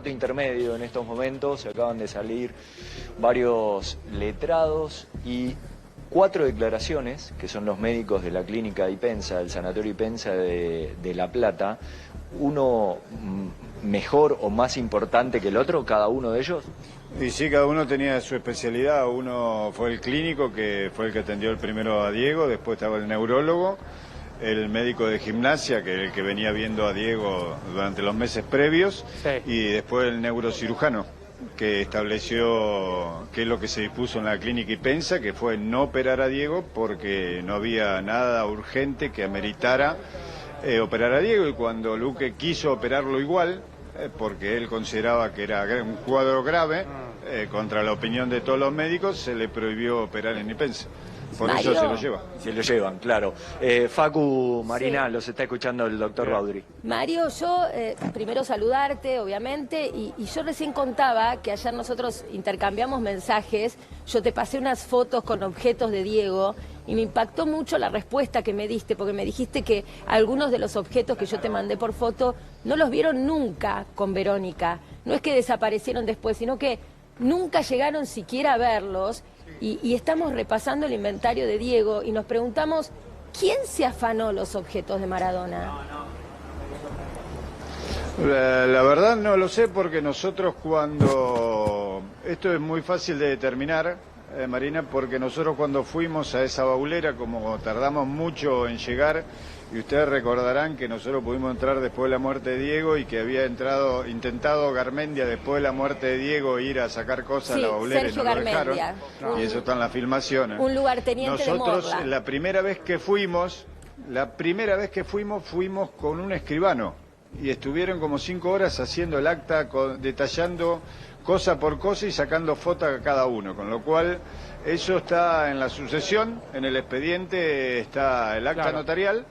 cuarto intermedio en estos momentos. Acaban de salir varios letrados y 4 declaraciones, que son los médicos de la clínica Ipensa, del sanatorio Ipensa de La Plata. Uno mejor o más importante que el otro, cada uno de ellos. Y sí, cada uno tenía su especialidad. Uno fue el clínico, que fue el que atendió el primero a Diego, después estaba el neurólogo, el médico de gimnasia, que es el que venía viendo a Diego durante los meses previos, sí, y después el neurocirujano, que estableció qué es lo que se dispuso en la clínica Ipensa, que fue no operar a Diego porque no había nada urgente que ameritara operar a Diego, y cuando Luque quiso operarlo igual, porque él consideraba que era un cuadro grave, contra la opinión de todos los médicos, se le prohibió operar en Ipensa. Por Mario, eso se lo lleva. Se lo llevan, claro. Facu, Marina, sí, los está escuchando el doctor Baudry. Mario, yo primero saludarte, obviamente, y yo recién contaba que ayer nosotros intercambiamos mensajes, yo te pasé unas fotos con objetos de Diego y me impactó mucho la respuesta que me diste, porque me dijiste que algunos de los objetos que yo te mandé por foto no los vieron nunca con Verónica. No es que desaparecieron después, sino que nunca llegaron siquiera a verlos. Y estamos repasando el inventario de Diego y nos preguntamos, ¿quién se afanó los objetos de Maradona? La verdad no lo sé, porque nosotros cuando... Esto es muy fácil de determinar, Marina, porque nosotros cuando fuimos a esa baulera, como tardamos mucho en llegar, y ustedes recordarán que nosotros pudimos entrar después de la muerte de Diego y que había intentado Garmendia después de la muerte de Diego ir a sacar cosas, sí, a la baulera, Sergio y no lo Garmendia, dejaron, y eso está en las filmaciones. Un lugarteniente de Morla. Nosotros la primera vez que fuimos, fuimos con un escribano y estuvieron como 5 horas haciendo el acta, detallando cosa por cosa y sacando fotos a cada uno, con lo cual eso está en la sucesión, en el expediente está el acta notarial,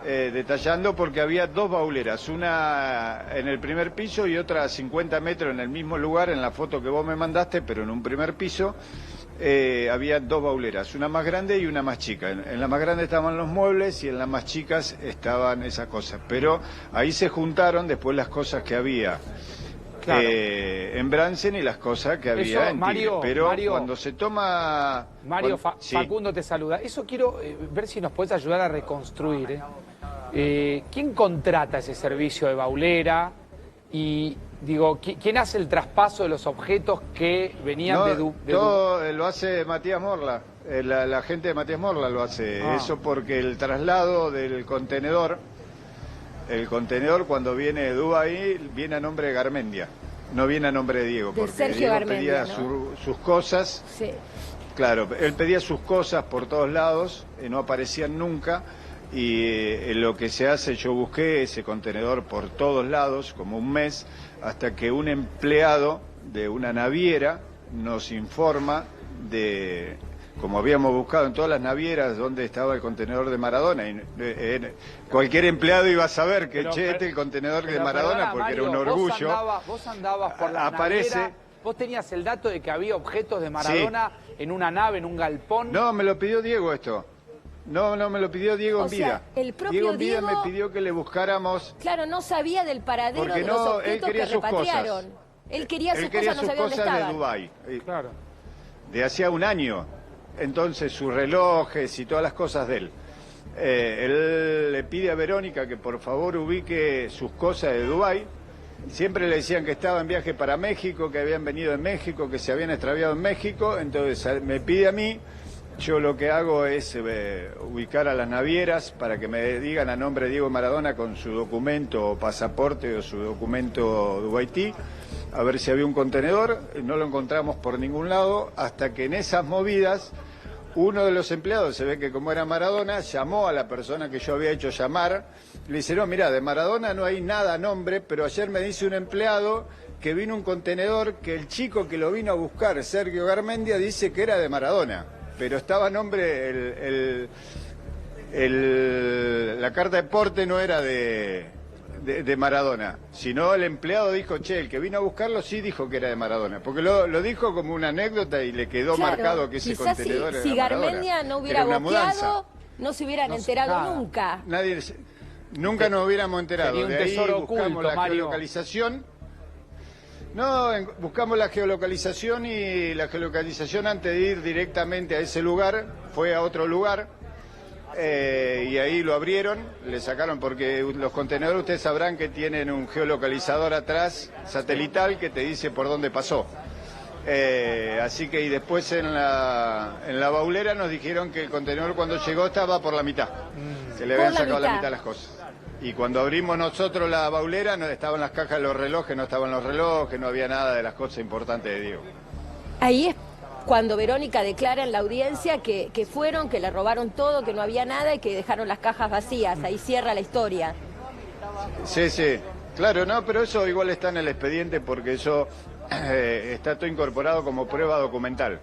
detallando, porque había 2 bauleras, una en el primer piso y otra a 50 metros en el mismo lugar, en la foto que vos me mandaste, pero en un primer piso había 2 bauleras, una más grande y una más chica. En la más grande estaban los muebles y en las más chicas estaban esas cosas, pero ahí se juntaron después las cosas que había en Bransen y las cosas que había en Tigre. Pero Mario, cuando se toma... Mario, Facundo te saluda. Eso quiero ver si nos puedes ayudar a reconstruir. ¿Quién contrata ese servicio de baulera? Y digo, ¿quién hace el traspaso de los objetos que venían de todo lo hace Matías Morla. La gente de Matías Morla lo hace. Eso porque el traslado del contenedor... El contenedor cuando viene de Dubái viene a nombre de Garmendia, no viene a nombre de Diego, porque Sergio Diego Garmendia, pedía ¿no? sus cosas, sí, claro, él pedía sus cosas por todos lados, no aparecían nunca, y lo que se hace, yo busqué ese contenedor por todos lados, como un mes, hasta que un empleado de una naviera nos informa de... Como habíamos buscado en todas las navieras dónde estaba el contenedor de Maradona, y cualquier empleado iba a saber que este es el contenedor de Maradona, porque Mario, era un orgullo. Vos andabas por la naviera, vos tenías el dato de que había objetos de Maradona, sí, en una nave, en un galpón. No, me lo pidió Diego esto. No, me lo pidió Diego en vida. El propio Diego en vida me pidió que le buscáramos... Claro, no sabía del paradero de los objetos que repatriaron. Él quería sus cosas, no sabía dónde estaban. De Dubái. Claro. De hacía un año. Entonces sus relojes y todas las cosas de él. Él le pide a Verónica que por favor ubique sus cosas de Dubái. Siempre le decían que estaba en viaje para México, que habían venido de México, que se habían extraviado en México. Entonces me pide a mí, yo lo que hago es ubicar a las navieras para que me digan a nombre de Diego Maradona con su documento o pasaporte o su documento Dubaití, a ver si había un contenedor. No lo encontramos por ningún lado, hasta que en esas movidas uno de los empleados, se ve que como era Maradona, llamó a la persona que yo había hecho llamar, le dice, no, mirá, de Maradona no hay nada a nombre, pero ayer me dice un empleado que vino un contenedor que el chico que lo vino a buscar, Sergio Garmendia, dice que era de Maradona, pero estaba a nombre, la carta de porte no era de Maradona, sino el empleado dijo, che, el que vino a buscarlo sí dijo que era de Maradona, porque lo dijo como una anécdota y le quedó marcado que ese contenedor era de Maradona. Si Garmendia no hubiera boqueado, no se hubieran enterado nunca. Nunca nos hubiéramos enterado. Sería un de ahí tesoro buscamos oculto, la Mario. geolocalización. No, buscamos la geolocalización y la geolocalización antes de ir directamente a ese lugar fue a otro lugar y ahí lo abrieron, le sacaron porque los contenedores ustedes sabrán que tienen un geolocalizador atrás satelital que te dice por dónde pasó. Así que y después en la baulera nos dijeron que el contenedor cuando llegó estaba por la mitad, que le habían sacado la mitad de las cosas. Y cuando abrimos nosotros la baulera no estaban las cajas de los relojes, no estaban los relojes, no había nada de las cosas importantes de Diego. Ahí es cuando Verónica declara en la audiencia que fueron, que le robaron todo, que no había nada y que dejaron las cajas vacías. Ahí cierra la historia. Sí, sí. Claro, no, pero eso igual está en el expediente porque eso está todo incorporado como prueba documental.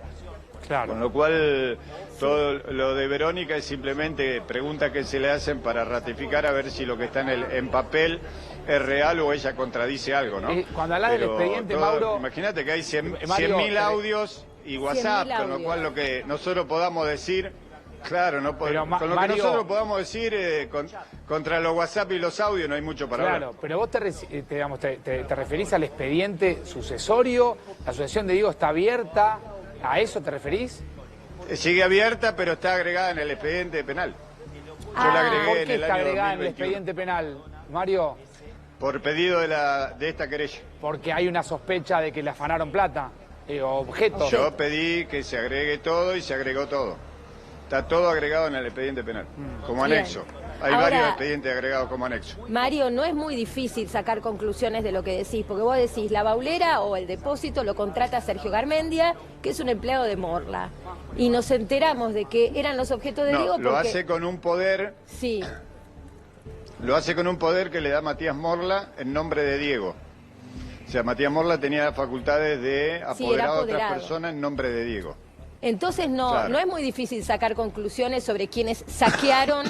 Claro. Con lo cual, todo lo de Verónica es simplemente preguntas que se le hacen para ratificar a ver si lo que está en papel es real o ella contradice algo, ¿no? Cuando hablas del expediente, Mauro... Imagínate que hay 100.000 Mario, audios y WhatsApp, 100.000 con lo cual lo que nosotros podamos decir... Claro, no Pero, con lo Mario, que nosotros podamos decir contra los WhatsApp y los audios no hay mucho para hablar. Claro, pero vos te referís al expediente sucesorio, la asociación de Diego está abierta, ¿a eso te referís? Sigue abierta, pero está agregada en el expediente penal. Yo la agregué ¿Por en qué el está año agregada en el 2021. expediente penal, Mario? Por pedido de esta querella. Porque hay una sospecha de que le afanaron plata, objetos. Yo pedí que se agregue todo y se agregó todo. Está todo agregado en el expediente penal, como Bien. anexo. Hay Ahora, varios expedientes agregados como anexo. Mario, no es muy difícil sacar conclusiones de lo que decís, porque vos decís, la baulera o el depósito lo contrata Sergio Garmendia, que es un empleado de Morla. Y nos enteramos de que eran los objetos de Diego No, lo porque... hace con un poder, Sí, lo hace con un poder que le da Matías Morla en nombre de Diego. O sea, Matías Morla tenía facultades de Sí, apoderar era a otras apoderado. personas en nombre de Diego. entonces no, Claro. no es muy difícil sacar conclusiones sobre quienes saquearon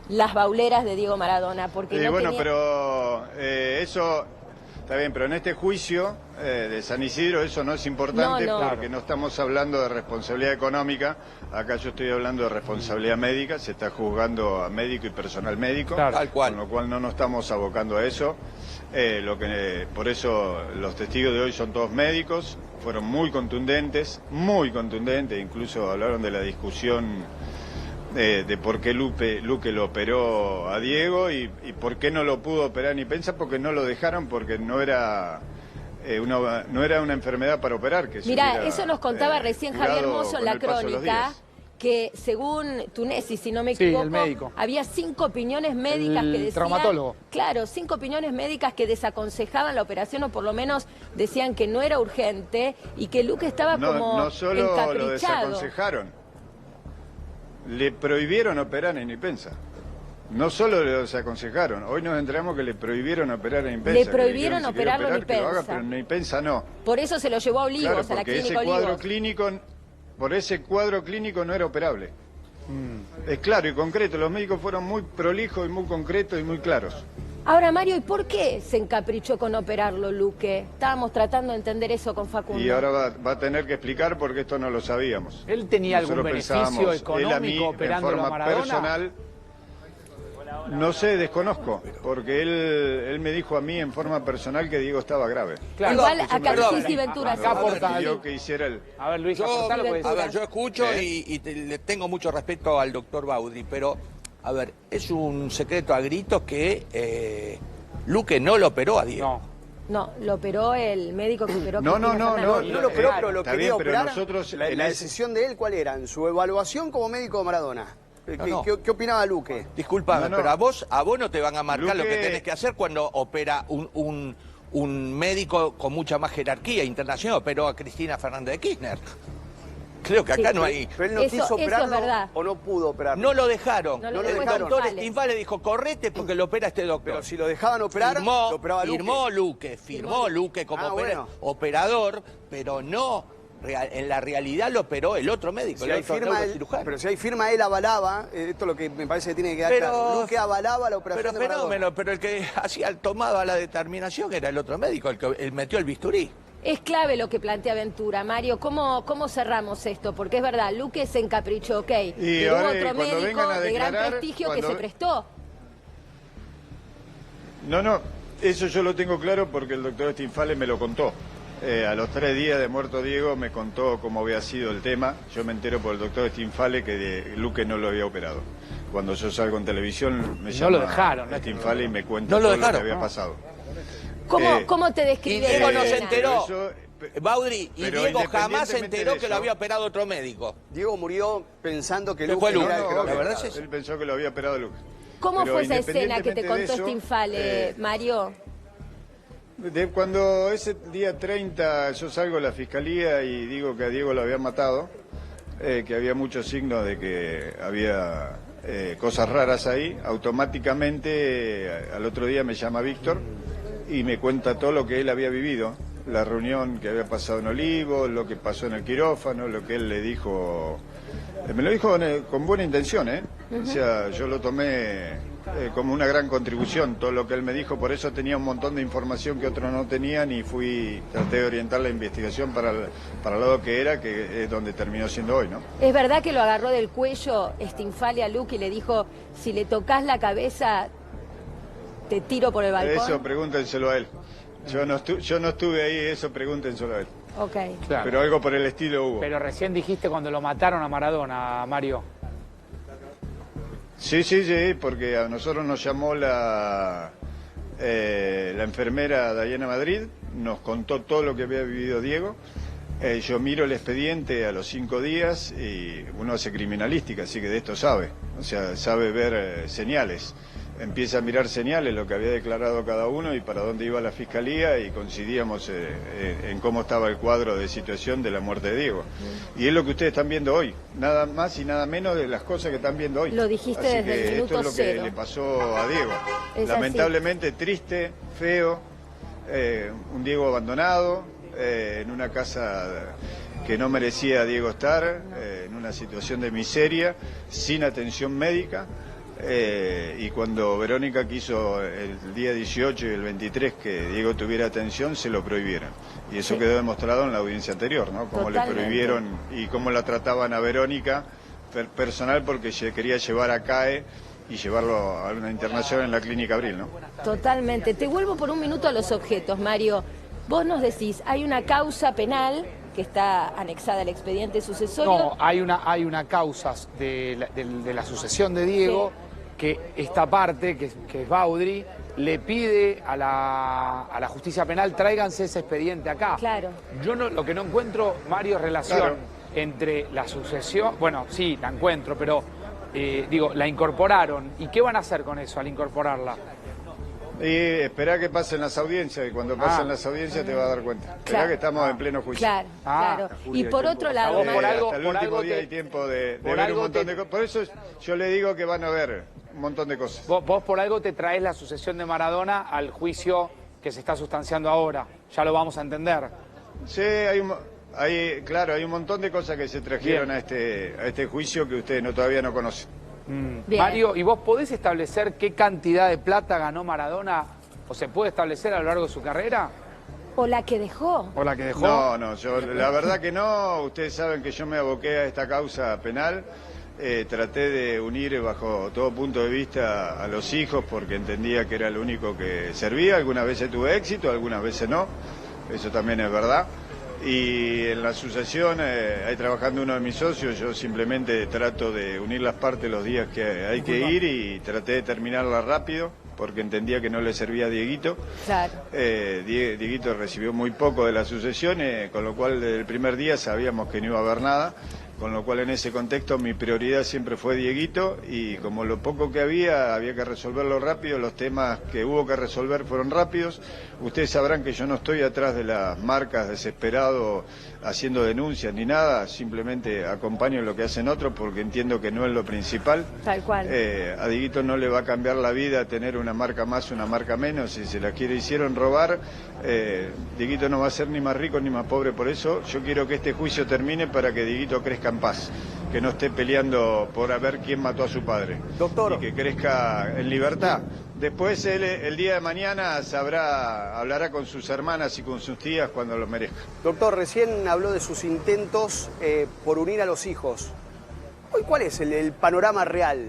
las bauleras de Diego Maradona, porque no Bueno, tenía... pero eso está bien, pero en este juicio de San Isidro eso no es importante No, no. porque no estamos hablando de responsabilidad económica, acá yo estoy hablando de responsabilidad médica, se está juzgando a médico y personal médico, Claro. Tal cual. con lo cual no nos estamos abocando a eso. Por eso los testigos de hoy son todos médicos, fueron muy contundentes, incluso hablaron de la discusión de por qué Luque lo operó a Diego y por qué no lo pudo operar ni Pensa, porque no lo dejaron, porque no era una enfermedad para operar. Que se Mirá, hubiera, eso nos contaba recién Javier curado Mozo en con la el paso de los crónica, días. que según Tunesi, si no me Sí, el equivoco, médico. había 5 opiniones médicas El que decían... traumatólogo. Claro, 5 opiniones médicas que desaconsejaban la operación o por lo menos decían que no era urgente y que Luque estaba como No solo lo encaprichado. desaconsejaron, le prohibieron operar en Ipensa. No solo lo desaconsejaron, hoy nos enteramos que le prohibieron operar en Ipensa. Le que prohibieron dijeron, si quiere operarlo en operar, que lo haga, Ipensa. pero en Ipensa no. Por eso se lo llevó a Olivos, Claro, a la porque clínica ese cuadro Olivos. clínico, por ese cuadro clínico no era operable. Es claro y concreto, los médicos fueron muy prolijos y muy concretos y muy claros. Ahora, Mario, ¿y por qué se encaprichó con operarlo, Luque? Estábamos tratando de entender eso con Facundo. Y ahora va a tener que explicar porque esto no lo sabíamos. ¿Él tenía algún Nosotros beneficio pensábamos, él a mí, económico en operándolo a forma Maradona? personal, no sé, desconozco, porque él me dijo a mí en forma personal que Diego estaba grave. Claro. Igual Perdón, acá perdón. Sisi Ventura Acá se aporta Pidió algo. que hiciera el... A ver, Luis, Yo, aportalo, pues. a ver, yo escucho ¿Eh? y le tengo mucho respeto al doctor Baudry, pero, a ver, es un secreto a gritos que Luque no lo operó a Diego. No. No, lo operó el médico que operó. No, no, Cristina no, Fernández. No lo operó, Claro, pero lo está quería bien, pero operar. nosotros La en ese- decisión de él, ¿cuál era? En su evaluación como médico de Maradona. No. ¿Qué opinaba Luque? Disculpame, No. pero a vos no te van a marcar lo que Luque- tenés que hacer cuando opera un médico con mucha más jerarquía internacional, operó a Cristina Fernández de Kirchner. Creo que acá Sí, no hay... Pero él no Eso quiso es operarlo verdad. o no pudo operarlo. No lo dejaron. No lo el dejaron. doctor Vale. Estinfale dijo, correte porque lo opera este doctor. Pero si lo dejaban operar, firmó, lo operaba Luque. firmó Luque como Ah, bueno. operador, pero no, en la realidad lo operó el otro médico, Si el hay otro firma él, neurocirujano. pero si hay firma él avalaba, esto es lo que me parece que tiene que quedar Pero- claro. Luque avalaba la operación Pero de Maradona. fenómeno, pero el que tomaba la determinación era el otro médico, el que metió el bisturí. Es clave lo que plantea Ventura, Mario. ¿Cómo cerramos esto? Porque es verdad, Luque se encaprichó, ok. Pero hubo ahora, otro cuando médico vengan a de gran declarar, prestigio que cuando- se prestó. No, Eso yo lo tengo claro porque el doctor Stinfale me lo contó. A los 3 días de muerto Diego me contó cómo había sido el tema. Yo me entero por el doctor Stinfale que Luque no lo había operado. Cuando yo salgo en televisión me llama lo dejaron, ¿no? Stinfale y me cuenta No lo todo lo que dejaron, había no. pasado. ¿Cómo te Y describe Diego la no se escena? enteró. Eso, Baudry, y pero Diego jamás se independientemente enteró de que lo eso- había operado otro médico. Diego murió pensando que ¿Qué Luque fue Luque? era el que lo La había verdad operado. es eso. Él pensó que lo había operado Luque. ¿Cómo Pero fue esa escena que te independientemente contó de eso, Stinfale, Mario? Cuando ese día 30 yo salgo a la fiscalía y digo que a Diego lo habían matado, que había muchos signos de que había cosas raras ahí, automáticamente al otro día me llama Víctor y me cuenta todo lo que él había vivido, la reunión que había pasado en Olivos, lo que pasó en el quirófano, lo que él le dijo. Me lo dijo con buena intención, ¿eh? O sea, yo lo tomé como una gran contribución, todo lo que él me dijo, por eso tenía un montón de información que otros no tenían y traté de orientar la investigación para el lado que era, que es donde terminó siendo hoy, ¿no? ¿Es verdad que lo agarró del cuello Stinfale a Luque y le dijo, si le tocas la cabeza, te tiro por el balcón? Eso pregúntenselo a él. Yo no estuve ahí, eso pregúntenselo a él. Ok. Claro. Pero algo por el estilo hubo. Pero recién dijiste cuando lo mataron a Maradona, Mario. Sí, porque a nosotros nos llamó la enfermera Dayana Madrid, nos contó todo lo que había vivido Diego. Yo miro el expediente a los 5 días y uno hace criminalística, así que de esto sabe. O sea, sabe ver señales. Empieza a mirar señales, lo que había declarado cada uno y para dónde iba la fiscalía y coincidíamos en cómo estaba el cuadro de situación de la muerte de Diego. Y es lo que ustedes están viendo hoy, nada más y nada menos de las cosas que están viendo hoy. Lo dijiste así desde que el minuto esto es lo cero. que le pasó a Diego. Es Lamentablemente triste, feo, un Diego abandonado, en una casa que no merecía a Diego estar, en una situación de miseria, sin atención médica. Y cuando Verónica quiso el día 18 y el 23 que Diego tuviera atención, se lo prohibieron. Y eso quedó demostrado en la audiencia anterior, ¿no? Cómo le prohibieron y cómo la trataban a Verónica personal porque quería llevar a CAE y llevarlo a una internación en la Clínica Abril, ¿no? Totalmente. Te vuelvo por un minuto a los objetos, Mario. Vos nos decís, hay una causa penal que está anexada al expediente sucesorio. No, hay una causa de la sucesión de Diego, que esta parte, que es Baudry, le pide a la justicia penal, tráiganse ese expediente acá. Claro. Yo lo que no encuentro, Mario, es relación Claro. entre la sucesión, bueno, sí, la encuentro, pero digo, la incorporaron. ¿Y qué van a hacer con eso al incorporarla? Y esperá que pasen las audiencias y cuando pasen las audiencias te vas a dar cuenta. Esperá Claro. que estamos en pleno juicio. Claro, Ah, claro. Julio, Y por tiempo, otro por lado, favor, por Mario, algo- hasta el por último algo día te- hay tiempo de por ver algo un montón te- de cosas. Por eso yo le digo que van a ver un montón de cosas. Vos por algo te traes la sucesión de Maradona al juicio que se está sustanciando ahora. Ya lo vamos a entender. Sí, claro, hay un montón de cosas que se trajeron a este juicio que ustedes todavía no conocen. Bien. Mario, ¿y vos podés establecer qué cantidad de plata ganó Maradona o se puede establecer a lo largo de su carrera? o la que dejó. ¿O la que dejó? No, yo la verdad que no. Ustedes saben que yo me aboqué a esta causa penal. Traté de unir bajo todo punto de vista a los hijos porque entendía que era lo único que servía. Algunas veces tuve éxito, algunas veces no. Eso también es verdad. Y en la sucesión, ahí trabajando uno de mis socios, yo simplemente trato de unir las partes los días que hay que ir y traté de terminarla rápido porque entendía que no le servía a Dieguito. Claro. Dieguito recibió muy poco de la sucesión, con lo cual desde el primer día sabíamos que no iba a haber nada, con lo cual en ese contexto mi prioridad siempre fue Dieguito y como lo poco que había que resolverlo rápido, los temas que hubo que resolver fueron rápidos. Ustedes sabrán que yo no estoy atrás de las marcas desesperado haciendo denuncias ni nada, simplemente acompaño lo que hacen otros porque entiendo que no es lo principal. Tal cual. A Dieguito no le va a cambiar la vida tener una marca más, una marca menos, si se la hicieron robar, Dieguito no va a ser ni más rico ni más pobre, por eso yo quiero que este juicio termine para que Dieguito crezca en paz, que no esté peleando por a ver quién mató a su padre. Doctor. Y que crezca en libertad. Después él el día de mañana hablará con sus hermanas y con sus tías cuando lo merezca. Doctor, recién habló de sus intentos por unir a los hijos. Hoy, ¿cuál es el panorama real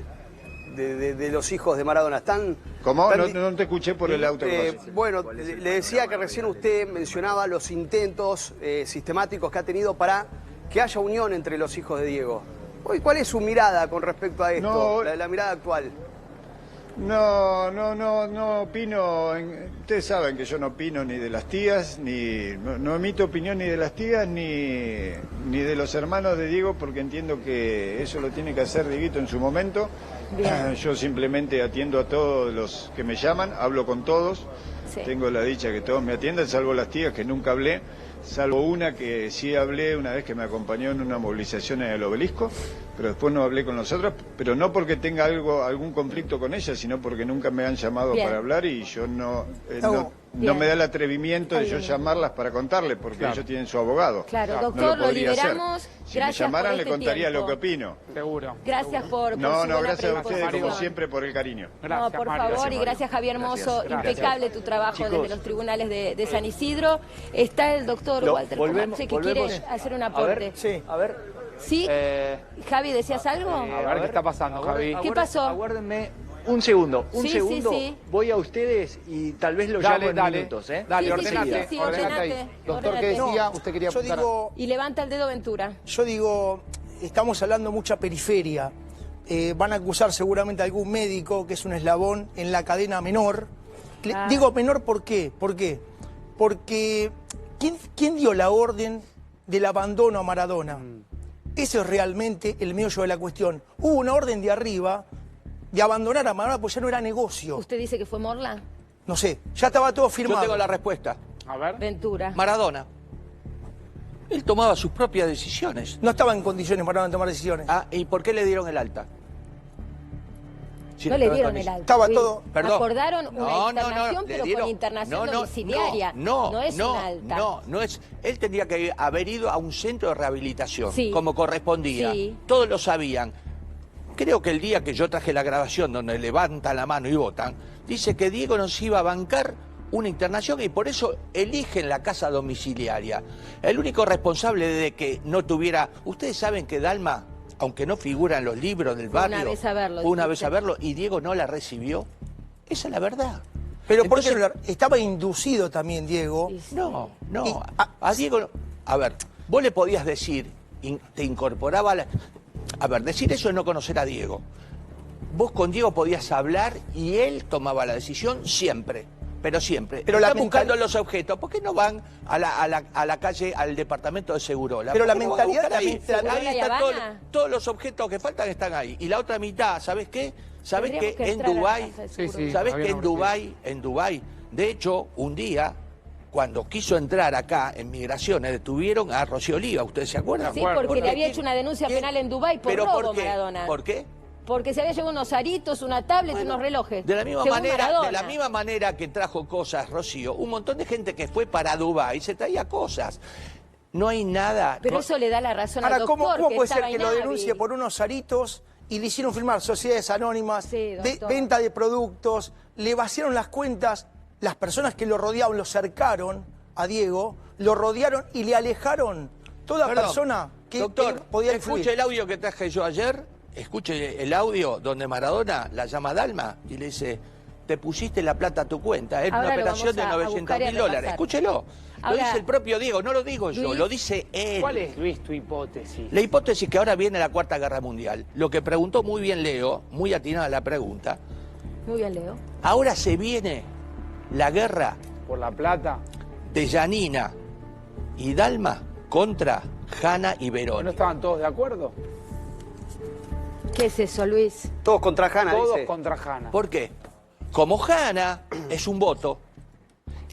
de los hijos de Maradona? ¿Están ¿Cómo? No te escuché por el auto. Bueno, le decía que recién usted mencionaba los intentos sistemáticos que ha tenido para que haya unión entre los hijos de Diego. Hoy, ¿cuál es su mirada con respecto a esto, la mirada actual? No opino. Ustedes saben que yo no opino ni de las tías, no emito opinión ni de las tías ni de los hermanos de Diego, porque entiendo que eso lo tiene que hacer Dieguito en su momento. Yo simplemente atiendo a todos los que me llaman, hablo con todos. Sí. Tengo la dicha que todos me atiendan, salvo las tías que nunca hablé, salvo una que sí hablé una vez que me acompañó en una movilización en el Obelisco, pero después no hablé con nosotras, pero no porque tenga algún conflicto con ella, sino porque nunca me han llamado para hablar y yo no me da el atrevimiento de yo llamarlas para contarle, porque ellos tienen su abogado. Claro, doctor, lo liberamos. Hacer. Si me llamaran le contaría lo que opino. Seguro. Gracias por gracias a ustedes como siempre por el cariño. Gracias, por favor, y gracias Javier Mozo, impecable tu trabajo desde los tribunales de San Isidro. Está el doctor Walter Comanche que quiere hacer un aporte. A ver. ¿Sí? Javi, ¿decías algo? A ver qué está pasando, Javi. ¿Qué pasó? Aguárdenme un segundo, Sí. Voy a ustedes y tal vez lo llamo en minutos, ¿eh? Dale, ordenate ahí. Doctor, ¿qué decía? Usted quería apuntar. Y levanta el dedo, Ventura. Yo digo, estamos hablando mucha periferia. Van a acusar seguramente a algún médico que es un eslabón en la cadena menor. Digo menor, ¿por qué? Porque ¿quién dio la orden del abandono a Maradona? Ese es realmente el meollo de la cuestión. Hubo una orden de arriba de abandonar a Maradona porque ya no era negocio. ¿Usted dice que fue Morla? No sé, ya estaba todo firmado. Yo tengo la respuesta. A ver. Ventura. Maradona. Él tomaba sus propias decisiones. No estaba en condiciones Maradona de tomar decisiones. ¿Y por qué le dieron el alta? No le dieron el alta. Estaba todo... Perdón. Acordaron una internación, pero con internación domiciliaria. No es un alta. No es. Él tendría que haber ido a un centro de rehabilitación, como correspondía. Sí. Todos lo sabían. Creo que el día que yo traje la grabación donde levantan la mano y votan, dice que Diego nos iba a bancar una internación y por eso eligen la casa domiciliaria. El único responsable de que no tuviera... Ustedes saben que Dalma, aunque no figura en los libros del barrio, una vez a verlo y Diego no la recibió. Esa es la verdad. Pero entonces, ¿por qué no estaba inducido también Diego? No. A Diego... A ver, vos le podías decir, te incorporaba a la... A ver, decir eso es no conocer a Diego. Vos con Diego podías hablar y él tomaba la decisión siempre. Pero siempre. Pero están buscando los objetos. ¿Por qué no van a la calle, al departamento de Segurola? Pero la mentalidad ahí están todos los objetos que faltan están ahí. Y la otra mitad, ¿sabes qué? ¿Sabes que en Dubái? ¿Sabes que en Dubái, de hecho, un día, cuando quiso entrar acá en Migraciones, detuvieron a Rocío Oliva, ¿ustedes se acuerdan? Sí, porque le había hecho una denuncia penal en Dubái por robo, Maradona. ¿Por qué? Porque se había llevado unos aritos, una tablet y unos relojes. De la misma manera que trajo cosas, Rocío, un montón de gente que fue para Dubái se traía cosas. No hay nada. Pero eso le da la razón al doctor. ¿Cómo puede ser que lo denuncie por unos aritos y le hicieron firmar sociedades anónimas, venta de productos, le vaciaron las cuentas? Las personas que lo rodeaban, lo cercaron a Diego, lo rodearon y le alejaron toda persona que podía influir. Escuche el audio que traje yo ayer. Escuche el audio donde Maradona la llama a Dalma y le dice, te pusiste la plata a tu cuenta, es una operación de $900.000. Escúchelo. Lo dice el propio Diego, no lo digo yo, lo dice él. ¿Cuál es, Luis, tu hipótesis? La hipótesis que ahora viene la Cuarta Guerra Mundial. Lo que preguntó muy bien Leo, muy atinada la pregunta. Muy bien, Leo. Ahora se viene la guerra por la plata de Yanina y Dalma contra Hanna y Verónica. ¿No estaban todos de acuerdo? ¿Qué es eso, Luis? Todos contra Hanna, Todos contra Hanna. ¿Por qué? Como Hanna es un voto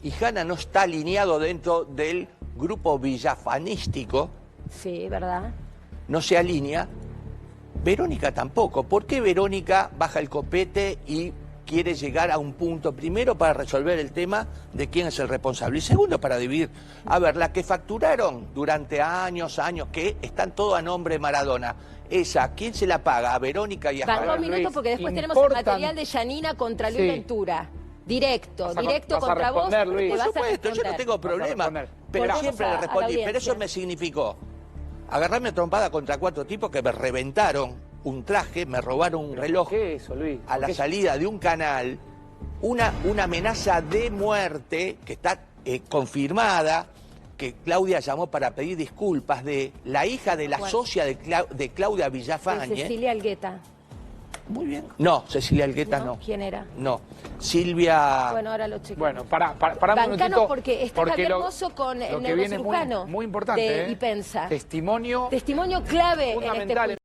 y Hanna no está alineado dentro del grupo villafanístico. Sí, ¿verdad? No se alinea. Verónica tampoco. ¿Por qué Verónica baja el copete y quiere llegar a un punto? Primero, para resolver el tema de quién es el responsable. Y segundo, para dividir. A ver, la que facturaron durante años, que están todo a nombre de Maradona. Esa, ¿quién se la paga? ¿A Verónica y a Van 2 minutos porque después tenemos el material de Yanina contra Luis Ventura. Directo contra vos. Luis. Por supuesto, yo no tengo problema. Pero siempre le respondí. Pero eso me significó agarrarme a trompada contra 4 tipos que me reventaron un traje, me robaron un reloj ¿Qué es eso, Luis? a la salida de un canal una amenaza de muerte que está confirmada, que Claudia llamó para pedir disculpas, de la hija de la socia de Claudia Villafañe. Cecilia Algueta. Muy bien. No, Cecilia Algueta no. ¿Quién era? No, Silvia... Bueno, ahora lo chequeo. Bueno, para un minutito. Porque está Javier Mozo con el neurocirujano muy importante, de Ipensa. Testimonio clave fundamental.